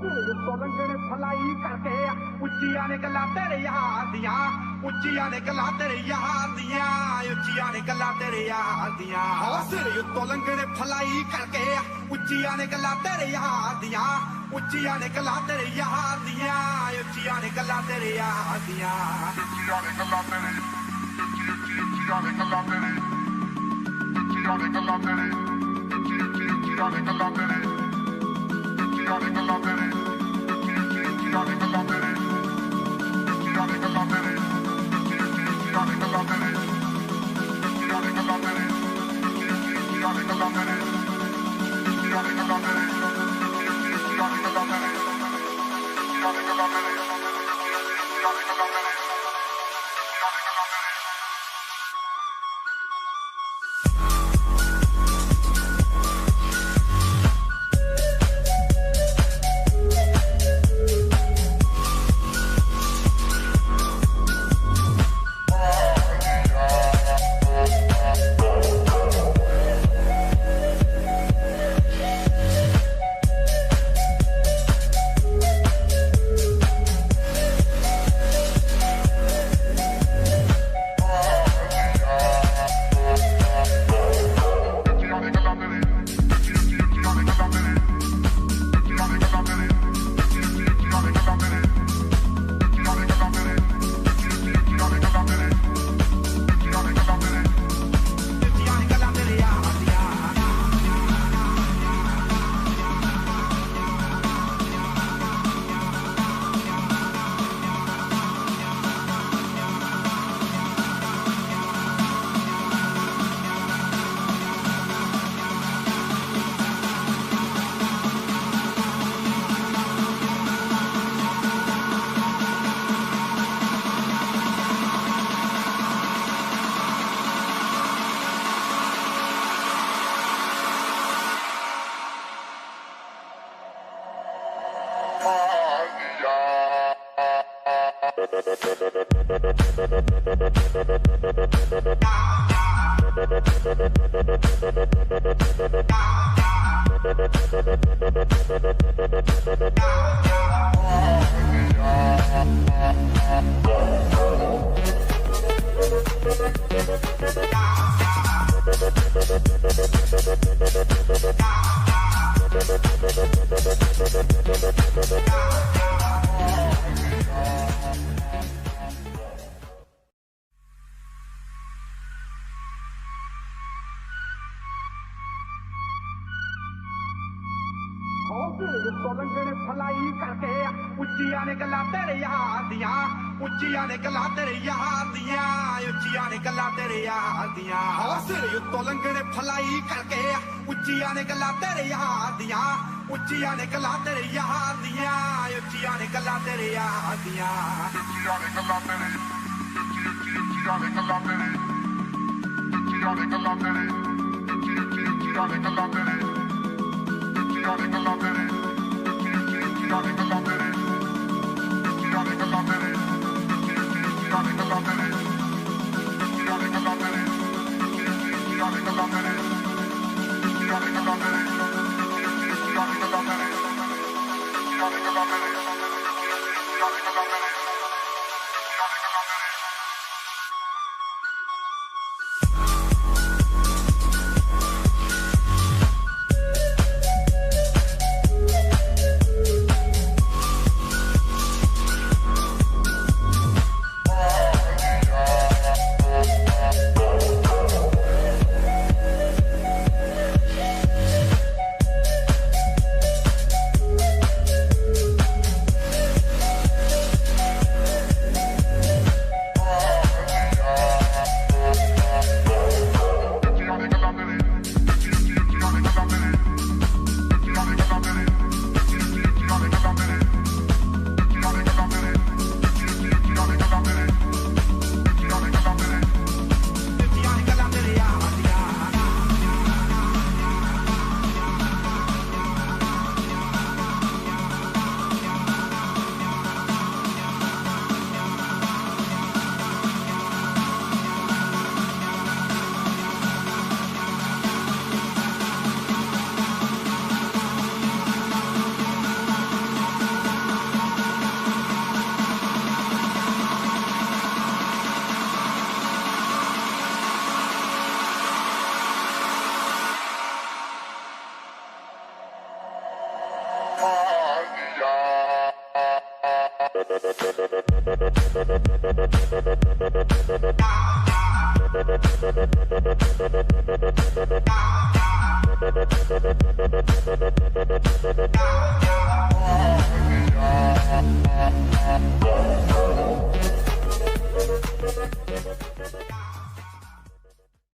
ਲੰਗਣੇ fly ਕਰਕੇ ਉੱਚੀਆਂ ਨੇ ਗੱਲਾਂ ਤੇਰੇ ਯਾਰ ਦੀਆਂ ਉੱਚੀਆਂ ਨੇ ਗੱਲਾਂ ਤੇਰੇ ਯਾਰ ਦੀਆਂ ਉੱਚੀਆਂ ਨੇ ਗੱਲਾਂ ਤੇਰੇ ਯਾਰ ਦੀਆਂ ਹੌਸਲੇ ਉੱਤੋਂ ਲੰਗਣੇ ਫਲਾਈ ਕਰਕੇ ਉੱਚੀਆਂ ਨੇ ਗੱਲਾਂ ਤੇਰੇ ਯਾਰ ਦੀਆਂ ਉੱਚੀਆਂ ਨੇ ਗੱਲਾਂ ਤੇਰੇ ਯਾਰ ਦੀਆਂ ਉੱਚੀਆਂ ਨੇ ਗੱਲਾਂ ਤੇਰੇ ਯਾਰ ਦੀਆਂ ਉੱਚੀਆਂ ਨੇ ਗੱਲਾਂ ਤੇਰੇ ਉੱਚੀਆਂ ਨੇ ਗੱਲਾਂ ਤੇਰੇ ਉੱਚੀਆਂ ਨੇ ਗੱਲਾਂ ਤੇਰੇ ਉੱਚੀਆਂ ਨੇ ਗੱਲਾਂ ਤੇਰੇ ਉੱਚੀਆਂ ਨੇ ਗੱਲਾਂ ਤੇਰੇ ਉੱਚੀਆਂ ਨੇ ਗੱਲਾਂ ਤੇਰੇ ਉੱਚੀਆਂ ਨੇ ਗੱਲਾਂ ਤੇਰੇ ਉੱਚੀਆਂ ਨੇ ਗੱਲਾਂ ਤੇਰੇ ਉੱਚੀਆਂ ਨੇ ਗੱਲਾਂ ਤੇਰੇ ਉੱਚੀਆਂ ਨੇ ਗੱਲਾਂ ਤੇਰੇ ਉੱਚੀਆਂ ਨੇ ਗੱਲਾਂ ਤੇਰੇ ਉੱਚੀਆਂ ਨੇ ਗੱਲਾਂ ਤੇਰੇ ਉੱਚੀਆਂ ਨੇ ਗੱਲਾਂ ਤੇਰੇ ਉੱਚੀਆਂ ਨੇ ਗੱਲਾਂ ਤੇਰੇ ਲੰਗਣੇ ਫਲਾਈ ਕਰਕੇ ਉੱਚੀਆਂ ਨੇ ਗੱਲਾਂ ਤੇਰੇ ਯਾਰ ਦੀਆਂ ਉੱਚੀਆਂ ਨੇ ਗੱਲਾਂ ਤੇਰੇ ਯਾਰ ਦੀਆਂ ਉੱਚੀਆਂ ਨੇ ਗੱਲਾਂ ਤੇਰੇ ਯਾਰ ਦੀਆਂ ਹੌਸਲੇ ਉੱਤੋਂ ਲੰਗਣੇ ਫਲਾਈ ਕਰਕੇ ਉੱਚੀਆਂ ਨੇ ਗੱਲਾਂ ਤੇਰੇ ਯਾਰ ਦੀਆਂ ਉੱਚੀਆਂ ਨੇ ਗੱਲਾਂ ਤੇਰੇ ਯਾਰ ਦੀਆਂ ਉੱਚੀਆਂ ਨੇ ਗੱਲਾਂ ਤੇਰੇ ਯਾਰ ਦੀਆਂ ਉੱਚੀਆਂ ਨੇ ਗੱਲਾਂ ਤੇਰੇ ਉੱਚੀਆਂ ਨੇ ਗੱਲਾਂ ਤੇਰੇ ਉੱਚੀਆਂ ਨੇ ਗੱਲਾਂ ਤੇਰੇ ਉੱਚੀਆਂ ਨੇ ਗੱਲਾਂ ਤੇਰੇ ਉੱਚੀਆਂ ਨੇ ਗੱਲਾਂ ਤੇਰੇ ਉੱਚੀਆਂ ਨੇ ਗੱਲਾਂ ਤੇਰੇ ਉੱਚੀਆਂ ਨੇ ਗੱਲਾਂ ਤੇਰੇ ਉੱਚੀਆਂ ਨੇ ਗੱਲਾਂ ਤੇਰੇ ਉੱਚੀਆਂ ਨੇ ਗੱਲਾਂ ਤੇਰੇ ਉੱਚੀਆਂ ਨੇ ਗੱਲਾਂ ਤੇਰੇ ਉੱਚੀਆਂ ਨੇ ਗੱਲਾਂ ਤੇਰੇ ਉੱਚੀਆਂ ਨੇ ਗੱਲਾਂ ਤੇਰੇ ਉੱਚੀਆਂ ਨੇ ਗੱਲਾਂ ਤੇਰੇ ਉੱਚੀਆਂ ਨੇ ਗੱਲਾਂ ਤੇਰੇ